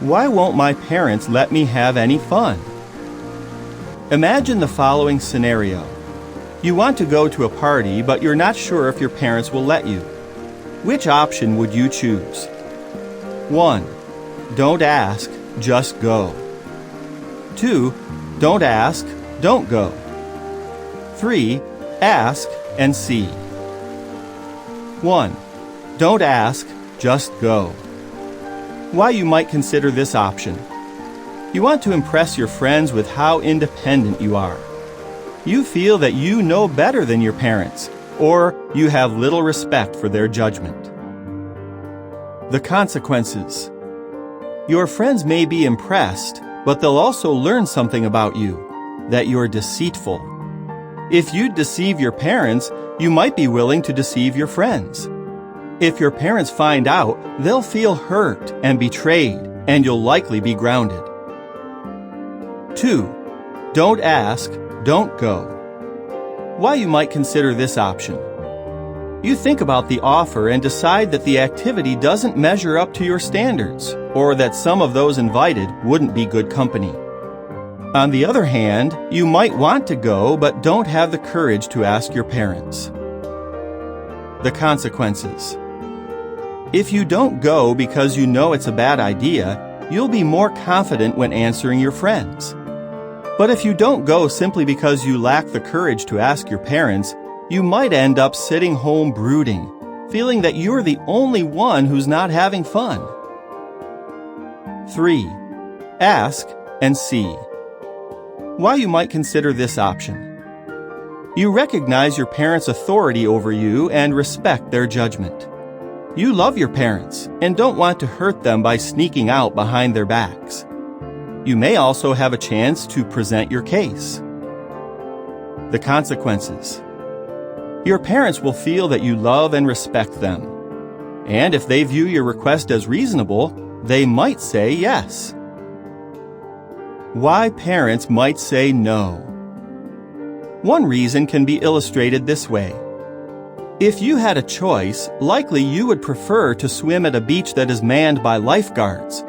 Why won't my parents let me have any fun? Imagine the following scenario. You want to go to a party, but you're not sure if your parents will let you. Which option would you choose? 1. Don't ask, just go. 2. Don't ask, don't go. 3. Ask and see. 1. Don't ask, just go. Why you might consider this option. You want to impress your friends with how independent you are. You feel that you know better than your parents, or you have little respect for their judgment. The consequences. Your friends may be impressed, but they'll also learn something about you, that you're deceitful. If you deceive your parents, you might be willing to deceive your friends. If your parents find out, they'll feel hurt and betrayed, and you'll likely be grounded. 2. Don't ask, don't go. Why you might consider this option. You think about the offer and decide that the activity doesn't measure up to your standards, or that some of those invited wouldn't be good company. On the other hand, you might want to go but don't have the courage to ask your parents. The consequences. If you don't go because you know it's a bad idea, you'll be more confident when answering your friends. But if you don't go simply because you lack the courage to ask your parents, you might end up sitting home brooding, feeling that you're the only one who's not having fun. 3. Ask and see. Why you might consider this option. You recognize your parents' authority over you and respect their judgment. You love your parents and don't want to hurt them by sneaking out behind their backs. You may also have a chance to present your case. The consequences. Your parents will feel that you love and respect them. And if they view your request as reasonable, they might say yes. Why parents might say no. One reason can be illustrated this way. If you had a choice, likely you would prefer to swim at a beach that is manned by lifeguards.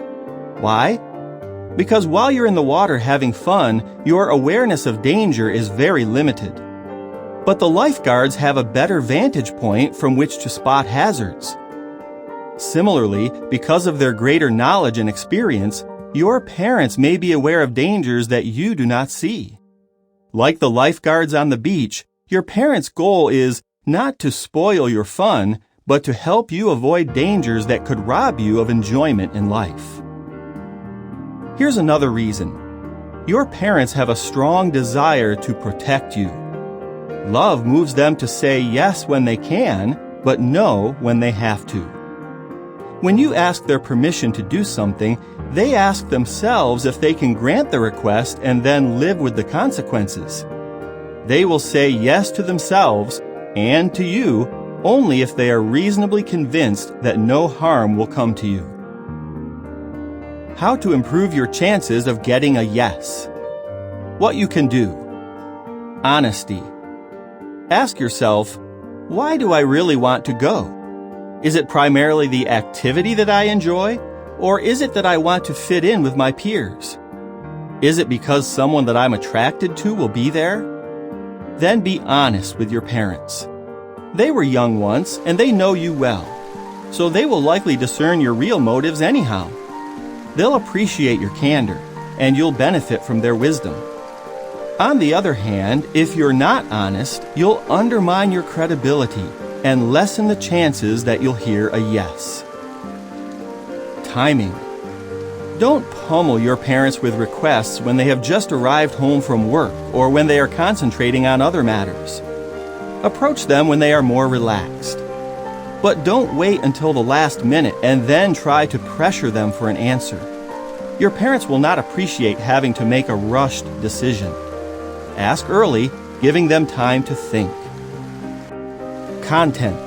Why? Because while you're in the water having fun, your awareness of danger is very limited. But the lifeguards have a better vantage point from which to spot hazards. Similarly, because of their greater knowledge and experience, your parents may be aware of dangers that you do not see. Like the lifeguards on the beach, your parents' goal is not to spoil your fun, but to help you avoid dangers that could rob you of enjoyment in life. Here's another reason. Your parents have a strong desire to protect you. Love moves them to say yes when they can, but no when they have to. When you ask their permission to do something, they ask themselves if they can grant the request and then live with the consequences. They will say yes to themselves and to you only if they are reasonably convinced that no harm will come to you. How to improve your chances of getting a yes. What you can do. Honesty. Ask yourself, why do I really want to go? Is it primarily the activity that I enjoy, or is it that I want to fit in with my peers? Is it because someone that I'm attracted to will be there? Then be honest with your parents. They were young once, and they know you well, so they will likely discern your real motives anyhow. They'll appreciate your candor, and you'll benefit from their wisdom. On the other hand, if you're not honest, you'll undermine your credibility and lessen the chances that you'll hear a yes. Timing. Don't pummel your parents with requests when they have just arrived home from work or when they are concentrating on other matters. Approach them when they are more relaxed. But don't wait until the last minute and then try to pressure them for an answer. Your parents will not appreciate having to make a rushed decision. Ask early, giving them time to think. Content.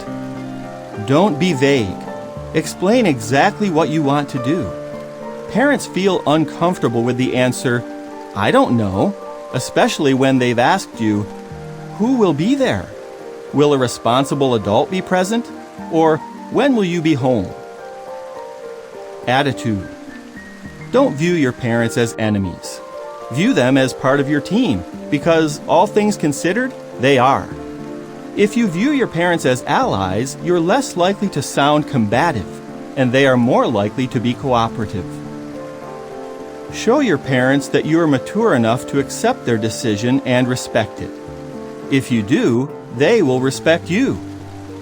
Don't be vague. Explain exactly what you want to do. Parents feel uncomfortable with the answer, I don't know, especially when they've asked you, who will be there? Will a responsible adult be present? Or when will you be home? Attitude. Don't view your parents as enemies. View them as part of your team, because all things considered, they are. If you view your parents as allies, you're less likely to sound combative, and they are more likely to be cooperative. Show your parents that you are mature enough to accept their decision and respect it. If you do, they will respect you.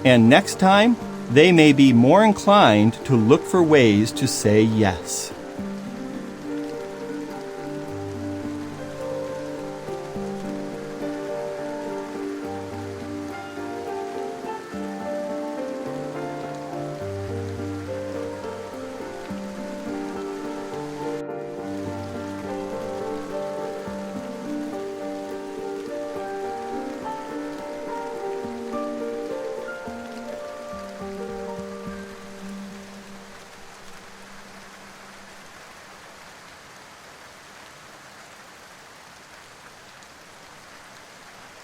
And next time, they may be more inclined to look for ways to say yes.